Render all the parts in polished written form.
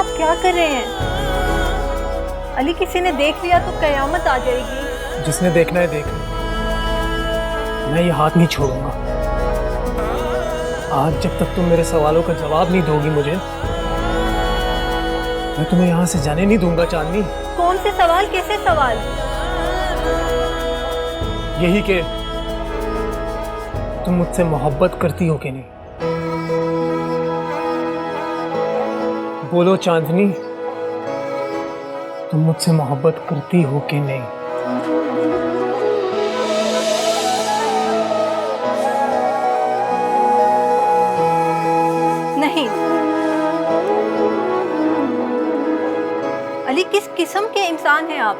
आप क्या कर रहे हैं? अली, किसी ने देख लिया तो कयामत आ जाएगी। जिसने देखना है देख ले, मैं ये हाथ नहीं छोड़ूंगा। आज जब तक तुम मेरे सवालों का जवाब नहीं दोगी मुझे, मैं तुम्हें यहाँ से जाने नहीं दूंगा चांदनी। कौन से सवाल, कैसे सवाल? यही कि तुम मुझसे मोहब्बत करती हो कि नहीं? बोलो चांदनी, तुम मुझसे मोहब्बत करती हो कि नहीं? नहीं। अली, किस किस्म के इंसान हैं आप?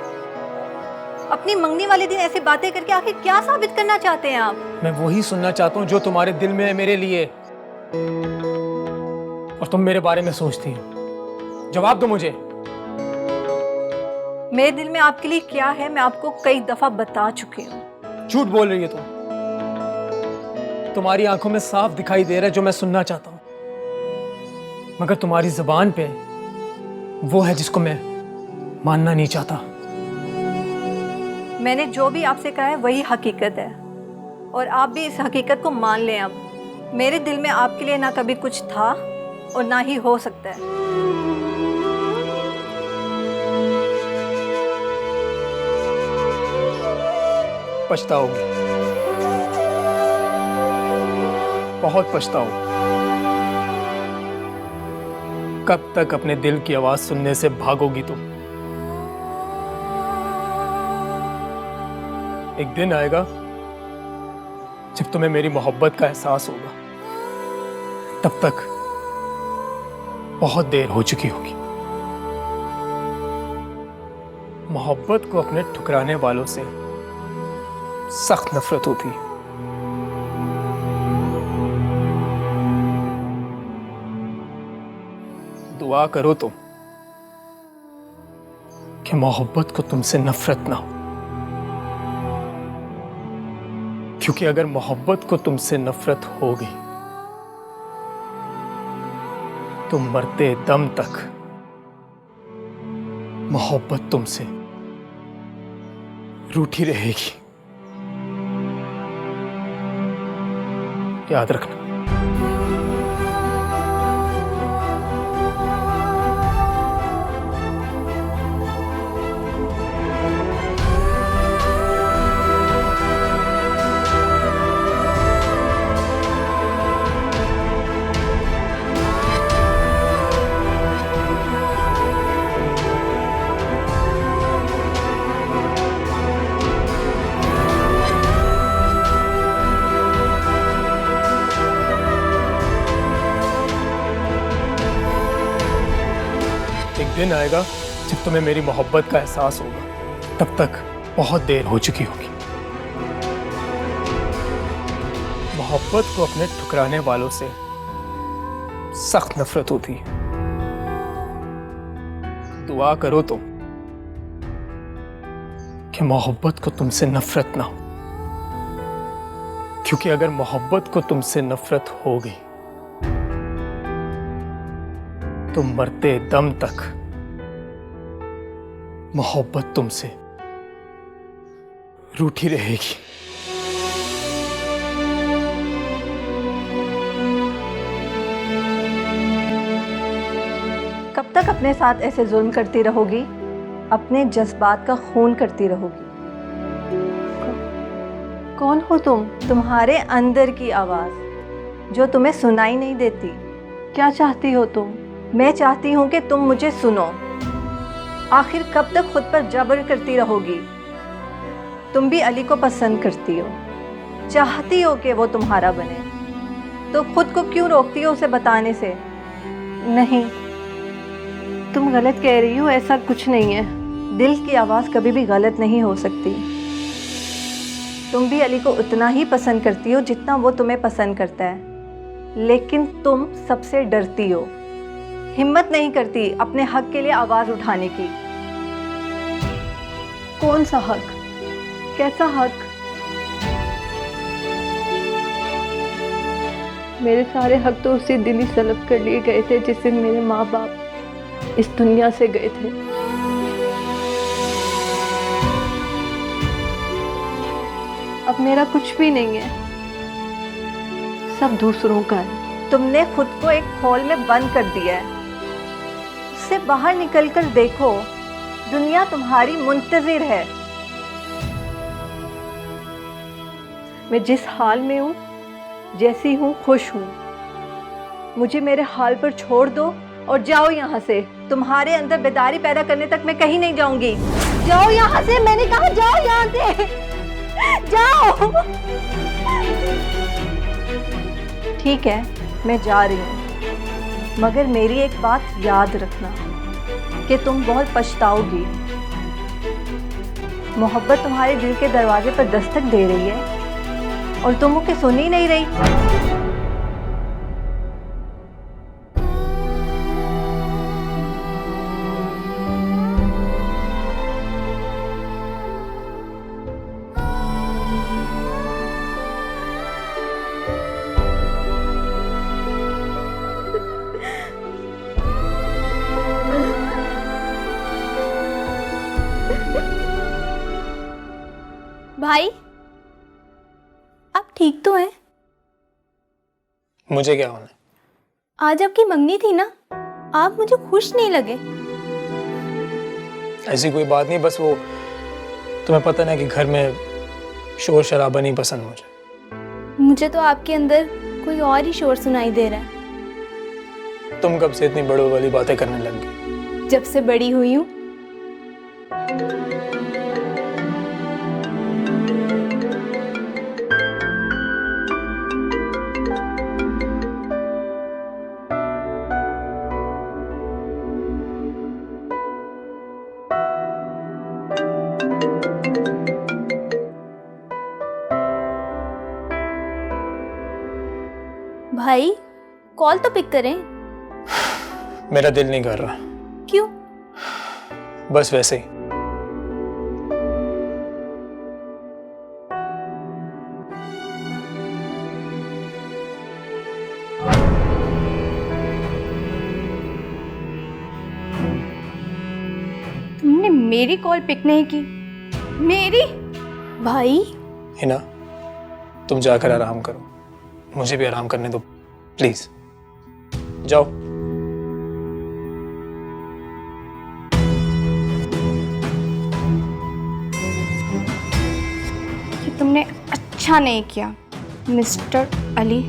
अपनी मंगनी वाले दिन ऐसी बातें करके आखिर क्या साबित करना चाहते हैं आप? मैं वही सुनना चाहता हूँ जो तुम्हारे दिल में है मेरे लिए, और तुम मेरे बारे में सोचती हो। जवाब दो मुझे। मेरे दिल में आपके लिए क्या है मैं आपको कई दफा बता चुकी हूँ। झूठ बोल रही है तुम। तुम्हारी आंखों में साफ दिखाई दे रहा है जो मैं सुनना चाहता हूँ, मगर तुम्हारी जुबान पे वो है जिसको मैं मानना नहीं चाहता। मैंने जो भी आपसे कहा है वही हकीकत है, और आप भी इस हकीकत को मान लें। अब मेरे दिल में आपके लिए ना कभी कुछ था और ना ही हो सकता है। पछताओगी, बहुत पछताओगी। कब तक अपने दिल की आवाज सुनने से भागोगी तुम? एक दिन आएगा जब तुम्हें मेरी मोहब्बत का एहसास होगा। तब तक बहुत देर हो चुकी होगी। मोहब्बत को अपने ठुकराने वालों से सख्त नफरत होती है। दुआ करो तुम कि मोहब्बत को तुमसे नफरत ना हो, क्योंकि अगर मोहब्बत को तुमसे नफरत हो गई तो मरते दम तक मोहब्बत तुमसे रूठी रहेगी। याद रखना। एक दिन आएगा जब तुम्हें मेरी मोहब्बत का एहसास होगा। तब तक बहुत देर हो चुकी होगी। मोहब्बत को अपने ठुकराने वालों से सख्त नफरत होती है। दुआ करो तुम कि मोहब्बत को तुमसे नफरत ना हो, क्योंकि अगर मोहब्बत को तुमसे नफरत हो गई तो मरते दम तक मोहब्बत तुमसे रूठी रहेगी। कब तक अपने साथ ऐसे जुल्म करती रहोगी? अपने जज्बात का खून करती रहोगी। कौन हो तुम? तुम्हारे अंदर की आवाज़ जो तुम्हें सुनाई नहीं देती। क्या चाहती हो तुम? मैं चाहती हूँ कि तुम मुझे सुनो। आखिर कब तक खुद पर जबर करती रहोगी? तुम भी अली को पसंद करती हो, चाहती हो कि वो तुम्हारा बने, तो खुद को क्यों रोकती हो उसे बताने से? नहीं, तुम गलत कह रही हो, ऐसा कुछ नहीं है। दिल की आवाज़ कभी भी गलत नहीं हो सकती। तुम भी अली को उतना ही पसंद करती हो जितना वो तुम्हें पसंद करता है, लेकिन तुम सबसे डरती हो, हिम्मत नहीं करती अपने हक के लिए आवाज़ उठाने की। कौन सा हक? कैसा हक? मेरे सारे हक तो उसी दिन ही तलब कर लिए गए थे जिस दिन मेरे माँ बाप इस दुनिया से गए थे। अब मेरा कुछ भी नहीं है, सब दूसरों का है। तुमने खुद को एक खोल में बंद कर दिया है। उससे बाहर निकलकर देखो, दुनिया तुम्हारी मुंतजिर है। मैं जिस हाल में हूँ, जैसी हूँ, खुश हूँ। मुझे मेरे हाल पर छोड़ दो और जाओ यहाँ से। तुम्हारे अंदर बेदारी पैदा करने तक मैं कहीं नहीं जाऊंगी। जाओ यहाँ से, मैंने कहा जाओ यहाँ से, जाओ। ठीक है, मैं जा रही हूँ, मगर मेरी एक बात याद रखना कि तुम बहुत पछताओगी। मोहब्बत तुम्हारे दिल के दरवाजे पर दस्तक दे रही है और तुम उसे सुन ही नहीं रही। भाई, आप ठीक तो हैं? मुझे क्या होना है? आज आपकी मंगनी थी ना, आप मुझे खुश नहीं लगे। ऐसी कोई बात नहीं, बस वो तुम्हें पता ना कि घर में शोर शराबा नहीं पसंद मुझे। मुझे तो आपके अंदर कोई और ही शोर सुनाई दे रहा है। तुम कब से इतनी बड़ों वाली बातें करने लग गई? जब से बड़ी हुई हूँ। भाई, कॉल तो पिक करें। मेरा दिल नहीं कर रहा। क्यों? बस वैसे ही। तुमने मेरी कॉल पिक नहीं की। मेरी? भाई, हिना, तुम जाकर आराम करो, मुझे भी आराम करने दो प्लीज। जाओ। ये तुमने अच्छा नहीं किया, मिस्टर अली।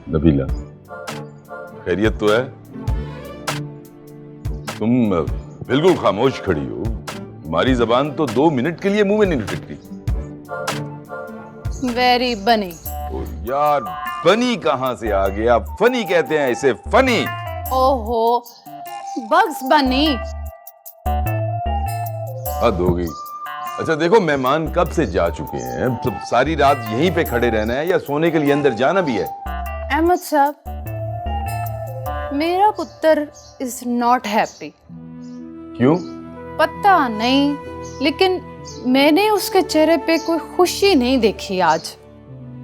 नबीला, खैरियत तो है? तुम बिल्कुल खामोश खड़ी हो। तुम्हारी जबान तो 2 मिनट के लिए मुंह में नहीं टिकती। वेरी बनी। ओ यार, बनी कहां से आ गया? फनी कहते हैं इसे, फनी। ओहो, बग्स बनी। हद हो गई। अच्छा देखो, मेहमान कब से जा चुके हैं, तो सारी रात यहीं पे खड़े रहना है या सोने के लिए अंदर जाना भी है? अहमद साहब, मेरा पुत्र इज नॉट हैप्पी। क्यों? पता नहीं, लेकिन मैंने उसके चेहरे पे कोई खुशी नहीं देखी आज।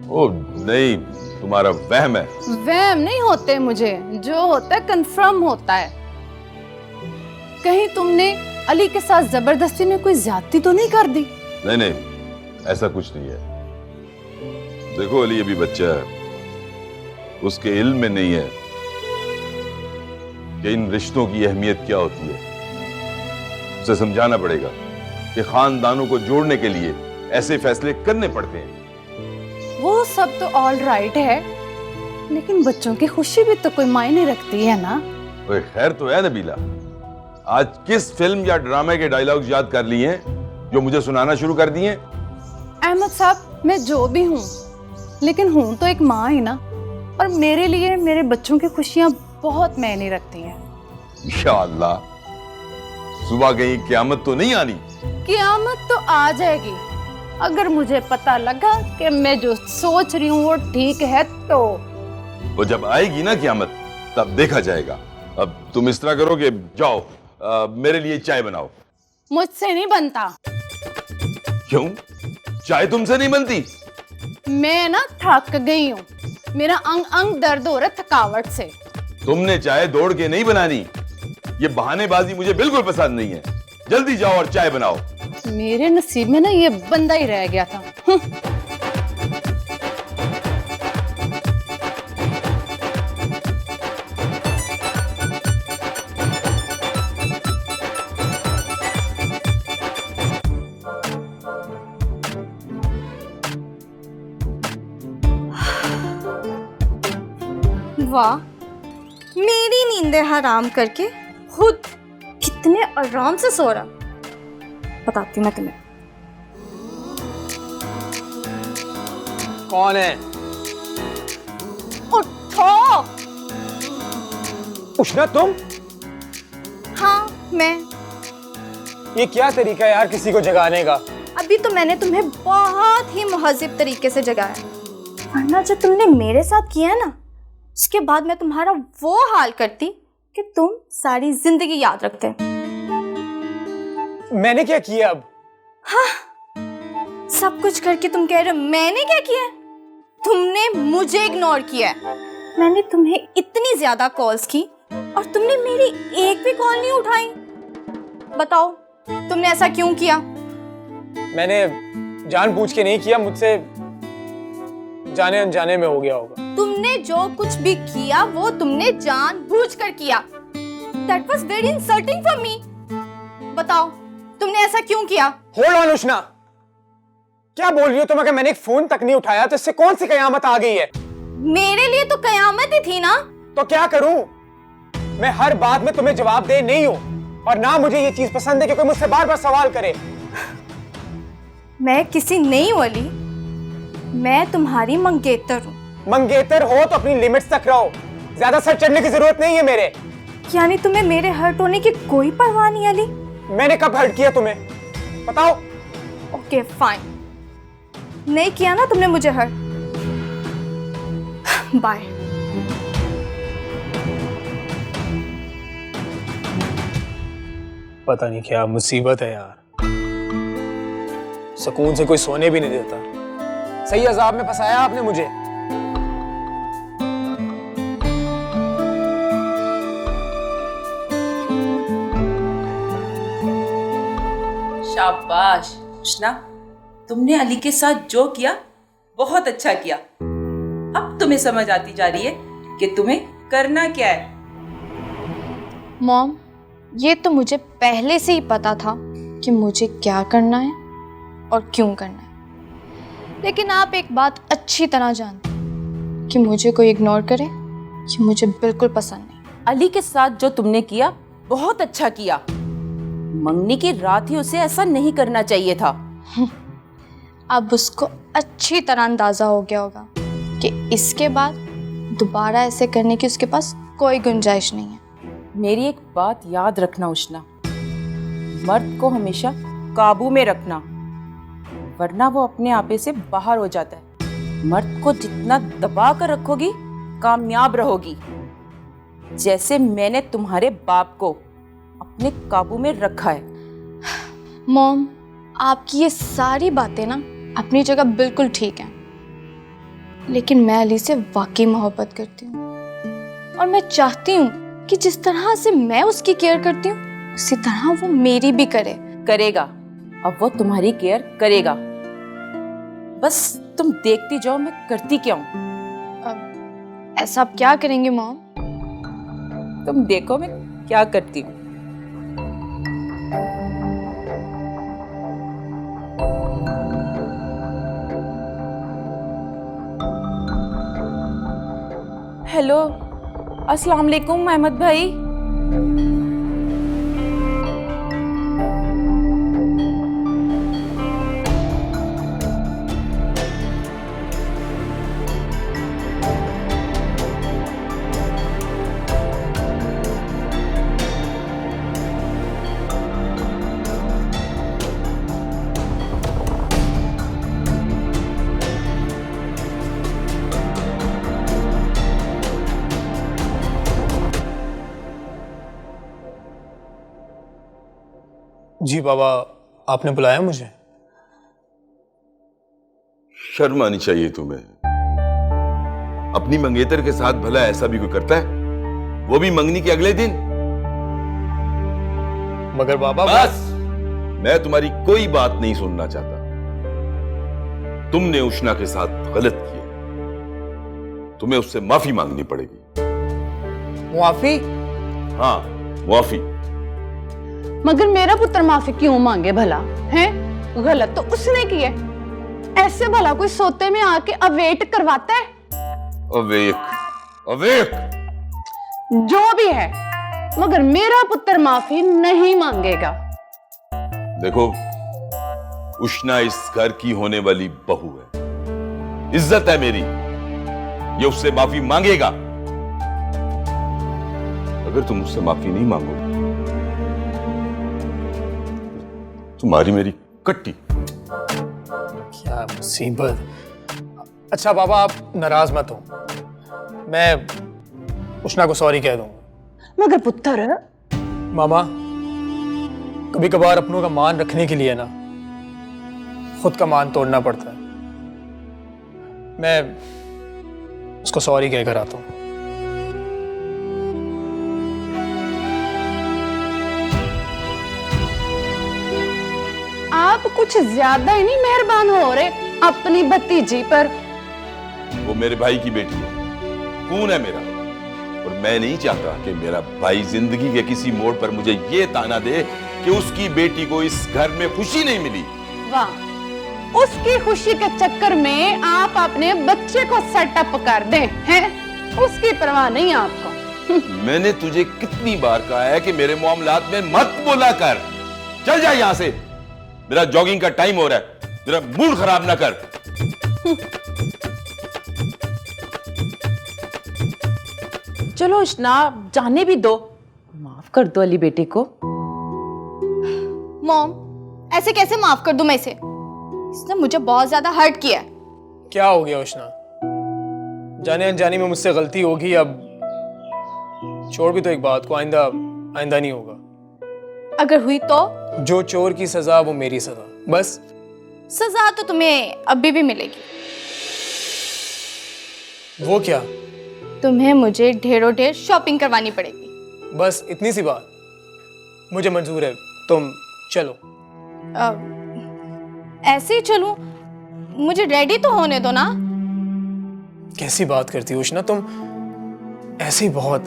ओ नहीं, तुम्हारा वहम है। वहम नहीं होते मुझे, जो होता है कंफर्म होता है। कहीं तुमने अली के साथ जबरदस्ती में कोई ज्यादती तो नहीं कर दी? नहीं नहीं, ऐसा कुछ नहीं है। देखो, अली अभी बच्चा है, उसके इल्म में नहीं है कि इन रिश्तों की अहमियत क्या होती है। उसे समझाना पड़ेगा कि खानदानों को जोड़ने के लिए ऐसे फैसले करने पड़ते हैं। वो सब तो ऑल राइट है, लेकिन बच्चों की खुशी भी तो कोई मायने रखती है ना। ओए खैर तो है नबीला, आज किस फिल्म या ड्रामे के डायलॉग्स याद कर लिए हैं जो मुझे सुनाना शुरू कर दिए? अहमद साहब, मैं जो भी हूँ, लेकिन हूँ तो एक माँ ही ना, और मेरे लिए मेरे बच्चों की खुशियाँ बहुत मायने रखती हैं। इंशाअल्लाह, सुबह कहीं क़यामत तो नहीं आनी? क़यामत तो आ जाएगी, अगर मुझे पता लगा कि मैं जो सोच रही हूँ वो ठीक है तो। वो जब आएगी ना क़यामत, तब देखा जाएगा। अब तुम इस तरह करो कि जाओ, मेरे लिए चाय बनाओ। मुझसे नहीं बनता। क्यों? चाय तुमसे नहीं बनती? मैं ना थक गई हूँ, मेरा अंग अंग दर्द हो रहा है थकावट से। तुमने चाय दौड़ के नहीं बनानी, ये बहानेबाजी मुझे बिल्कुल पसंद नहीं है। जल्दी जाओ और चाय बनाओ। मेरे नसीब में ना ये बंदा ही रह गया था। वाह, मेरी नींदें हराम करके खुद कितने आराम से सो रहा। बताती हूँ मैं तुम्हें। कौन है? उठो। उष्णा तुम? हाँ मैं। ये क्या तरीका है यार किसी को जगाने का? अभी तो मैंने तुम्हें बहुत ही मुहज़्ज़िब तरीके से जगाया, वरना जो तुमने मेरे साथ किया ना, उसके बाद मैं तुम्हारा वो हाल करती कि तुम सारी जिंदगी याद रखते। मैंने क्या किया अब? हाँ, सब कुछ करके तुम कह रहे हो मैंने क्या किया? तुमने मुझे इग्नोर किया है। मैंने तुम्हें इतनी ज्यादा कॉल्स की और तुमने मेरी एक भी कॉल नहीं उठाई। बताओ तुमने ऐसा क्यों किया? मैंने जानबूझ के नहीं किया, मुझसे जाने अनजाने में हो गया होगा। तुमने जो कुछ भी किया वो तुमने जानबूझकर किया। That was very insulting for me. बताओ तुमने ऐसा क्यों किया? होल्ड ऑन उष्णा, क्या बोल रही हो तुम? अगर मैंने एक फोन तक नहीं उठाया तो इससे कौन सी कयामत आ गई है? मेरे लिए तो कयामत ही थी ना। तो क्या करूं? मैं हर बात में तुम्हें जवाब दे नहीं हूं, और ना मुझे ये चीज पसंद है कि कोई मुझसे बार बार सवाल करे। मैं किसी नहीं हूं अली, मैं तुम्हारी मंगेतर हूँ। मंगेतर हो तो अपनी लिमिट्स तक रहो, ज्यादा सर चढ़ने की जरूरत नहीं है मेरे। यानी तुम्हें मेरे हर्ट होने की कोई परवाह नहीं अली? मैंने कब हर्ट किया तुम्हें? बताओ। ओके फाइन, नहीं किया ना तुमने मुझे हर्ट। बाय। पता नहीं क्या मुसीबत है यार, सुकून से कोई सोने भी नहीं देता। सही अजाब में फंसाया आपने मुझे। शाबाश उष्णा, तुमने अली के साथ जो किया बहुत अच्छा किया। अब तुम्हें समझ आती जा रही है कि तुम्हें करना क्या है। मॉम, ये तो मुझे पहले से ही पता था कि मुझे क्या करना है और क्यों करना है, लेकिन आप एक बात अच्छी तरह जानते हैं कि मुझे कोई इग्नोर करे कि मुझे बिल्कुल पसंद नहीं। अली के साथ जो तुमने किया बहुत अच्छा किया। मंगनी की रात ही उसे ऐसा नहीं करना चाहिए था। अब उसको अच्छी तरह अंदाजा हो गया होगा कि इसके बाद दोबारा ऐसे करने की उसके पास कोई गुंजाइश नहीं है। मेरी एक बात याद रखना उष्णा, मर्द को हमेशा काबू में रखना, वरना वो अपने आपे से बाहर हो जाता है। मर्द को जितना दबा कर रखोगी कामयाब रहोगी, जैसे मैंने तुम्हारे बाप को अपने काबू में रखा है। मॉम, आपकी ये सारी बातें ना अपनी जगह बिल्कुल ठीक हैं, लेकिन मैं अली से वाकई मोहब्बत करती हूँ और मैं चाहती हूँ कि जिस तरह से मैं उसकी केयर करती हूँ उसी तरह वो मेरी भी करे। करेगा, अब वो तुम्हारी केयर करेगा। बस तुम देखती जाओ मैं करती क्या हूँ। अब ऐसा आप क्या करेंगे मॉम? तुम देखो मैं क्या करती हूँ। हेलो, अस्सलाम वालेकुम अहमद भाई। जी बाबा, आपने बुलाया मुझे? शर्म आनी चाहिए तुम्हें। अपनी मंगेतर के साथ भला ऐसा भी कोई करता है, वो भी मंगनी के अगले दिन। मगर बाबा बस, मैं तुम्हारी कोई बात नहीं सुनना चाहता। तुमने उष्णा के साथ गलत किया, तुम्हें उससे माफी मांगनी पड़ेगी। मुआफी? हाँ, माफी। मगर मेरा पुत्र माफी क्यों मांगे भला? है गलत तो उसने की है। ऐसे भला कोई सोते में आके अवेट करवाता है? Awake, awake. जो भी है, मगर मेरा पुत्र माफी नहीं मांगेगा। देखो, उष्णा इस घर की होने वाली बहू है, इज्जत है मेरी, ये उससे माफी मांगेगा। अगर तुम उससे माफी नहीं मांगोगे, तुम्हारी मेरी कट्टी। क्या मुसीबत। अच्छा बाबा, आप नाराज मत हो, मैं उष्णा को सॉरी कह दूंगा। मगर पुत्र, मामा, कभी कभार अपनों का मान रखने के लिए ना खुद का मान तोड़ना पड़ता है। मैं उसको सॉरी कहकर आता हूं। आप कुछ ज्यादा ही नहीं मेहरबान हो रहे अपनी भतीजी पर। वो मेरे भाई की बेटी है, खून है मेरा, और मैं नहीं चाहता कि मेरा भाई जिंदगी के किसी मोड़ पर मुझे ये ताना दे कि उसकी बेटी को इस घर में खुशी नहीं मिली। वाह, उसकी खुशी के चक्कर में आप अपने बच्चे को सेटअप कर दें, हैं? उसकी परवाह नहीं आपको। मैंने तुझे कितनी बार कहा है कि मेरे मामलात में मत बोला कर। चल जा यहां से, मेरा जॉगिंग का टाइम हो रहा है, मेरा मूड खराब ना कर। चलो उष्णा, जाने भी दो, माफ कर दो अली बेटे को। मॉम, ऐसे कैसे माफ कर दूं मैं इसे? इसने मुझे बहुत ज्यादा हर्ट किया है। क्या हो गया उष्णा? जाने अनजाने में मुझसे गलती होगी, अब छोड़ भी तो एक बात को, आइंदा आइंदा नहीं होगा। अगर हुई तो? जो चोर की सजा वो मेरी सजा, बस। सजा तो तुम्हें अभी भी मिलेगी। वो क्या? तुम्हें मुझे ढेरों ढेर शॉपिंग करवानी पड़ेगी। बस इतनी सी बात? मुझे मंजूर है, तुम चलो। ऐसे ही चलूं? मुझे रेडी तो होने दो ना। कैसी बात करती हो उष्णा, तुम ऐसे ही बहुत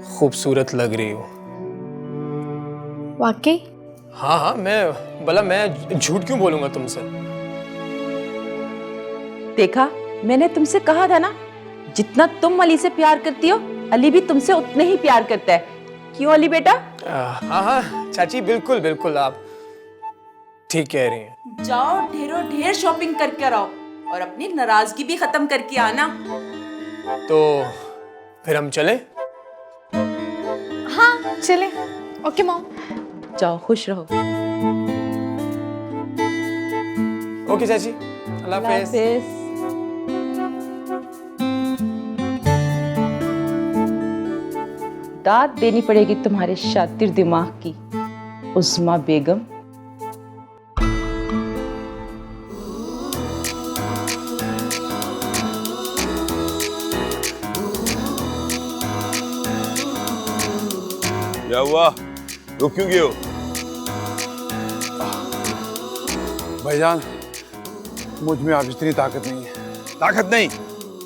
खूबसूरत लग रही हो। वाकई? हाँ हाँ, मैं झूठ क्यों बोलूंगा तुमसे? देखा, मैंने तुमसे कहा था ना, जितना तुम अली से प्यार करती हो, अली भी तुमसे उतने ही प्यार करता है। क्यों अली बेटा? हाँ हाँ चाची, बिल्कुल बिल्कुल, आप ठीक कह रही हैं। जाओ, ढेरों ढेर शॉपिंग करके आओ और अपनी नाराजगी भी खत्म करके आना। तो फिर हम चलें? हाँ चले। Okay mom. जाओ, खुश रहो। ओके चाची, अल्लाह हाफिज़। दाद देनी पड़ेगी तुम्हारे शातिर दिमाग की, उस्मा बेगम। क्या हुआ, रुक क्यों गए हो? भाईजान, मुझ में आप इतनी ताकत नहीं है। ताकत नहीं,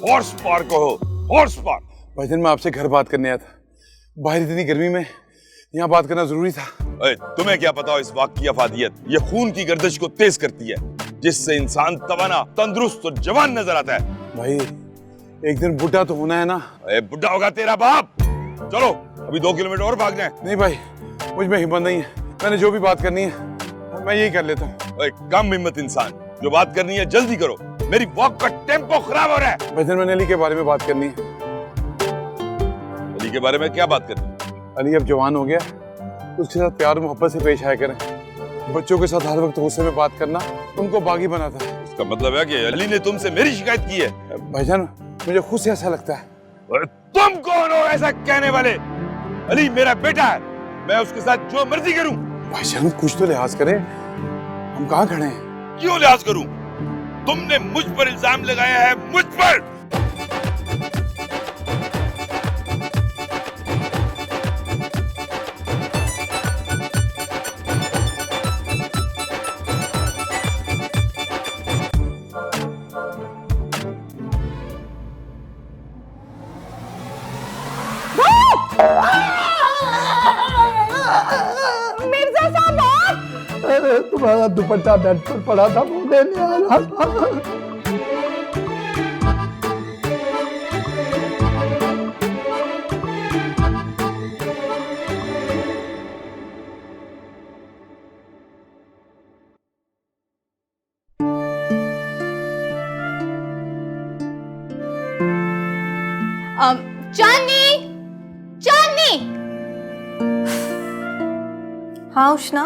हॉर्स पावर कहो, हॉर्स पावर। भाईजान, मैं आपसे घर बात करने आया था। बाहर इतनी गर्मी में यहाँ बात करना जरूरी था। तुम्हें क्या पता इस वाक़ की अफादियत? ये खून की गर्दिश को तेज करती है, जिससे इंसान तवाना, तंदुरुस्त और जवान नजर आता है। भाई, एक दिन बुढ़ा तो होना है ना। बुढ़ा होगा तेरा बाप। चलो, अभी 2 किलोमीटर और भागना है। नहीं भाई, मुझ में हिम्मत नहीं है। मैंने जो भी बात करनी है मैं यही कर लेता हूँ। कम हिम्मत इंसान, जो बात करनी है जल्दी करो, मेरी वॉक का टेम्पो खराब हो रहा है। भाईजान, मैंने अली के बारे में बात करनी है। अली के बारे में क्या बात करनी? अली अब जवान हो गया, उसके साथ प्यार मोहब्बत से पेश आया करें। बच्चों के साथ हर वक्त गुस्से में बात करना उनको बागी बनाता है। इसका मतलब है कि अली ने तुमसे मेरी शिकायत की है? भाईजान, मुझे खुद से ऐसा लगता है। तुम कौन हो ऐसा कहने वाले? अली मेरा बेटा है, मैं उसके साथ जो मर्जी करूं। भाईजान, कुछ तो लिहाज करें, हम कहाँ खड़े हैं? क्यों लिहाज करूं? तुमने मुझ पर इल्जाम लगाया है, मुझ पर। मिर्जा साहब आप! अरे तुम्हारा दुपट्टा बेड पर पड़ा था, वो लेने आ रहा था। चांदनी, चांदनी, हाँ उष्णा,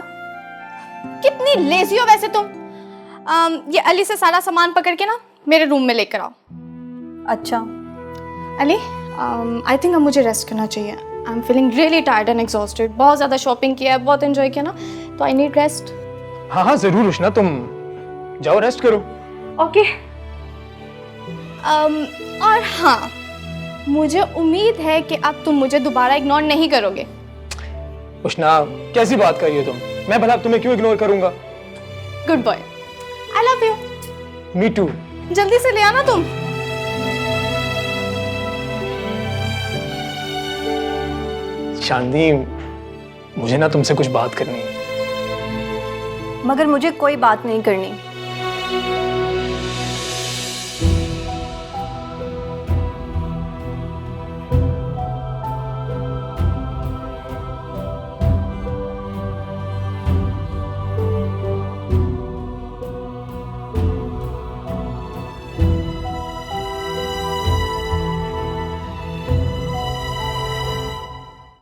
कितनी लेजी हो वैसे तुम। ये अली से सारा सामान पकड़ के ना मेरे रूम में लेकर आओ। अच्छा। अली, आई थिंक अब मुझे रेस्ट करना चाहिए। I am feeling really tired and exhausted. बहुत ज़्यादा शॉपिंग किया है, बहुत एंजॉय किया ना, तो आई नीड रेस्ट। हाँ हाँ जरूर उष्णा, तुम जाओ रेस्ट करो। ओके। और हाँ, मुझे उम्मीद है कि अब तुम मुझे दोबारा इग्नोर नहीं करोगे। उष्णा कैसी बात कर रही हो तुम? मैं भला तुम्हें क्यों इग्नोर करूंगा? Good boy, I love you. Me too. जल्दी से ले आना तुम। चांदनी, मुझे ना तुमसे कुछ बात करनी है। मगर मुझे कोई बात नहीं करनी।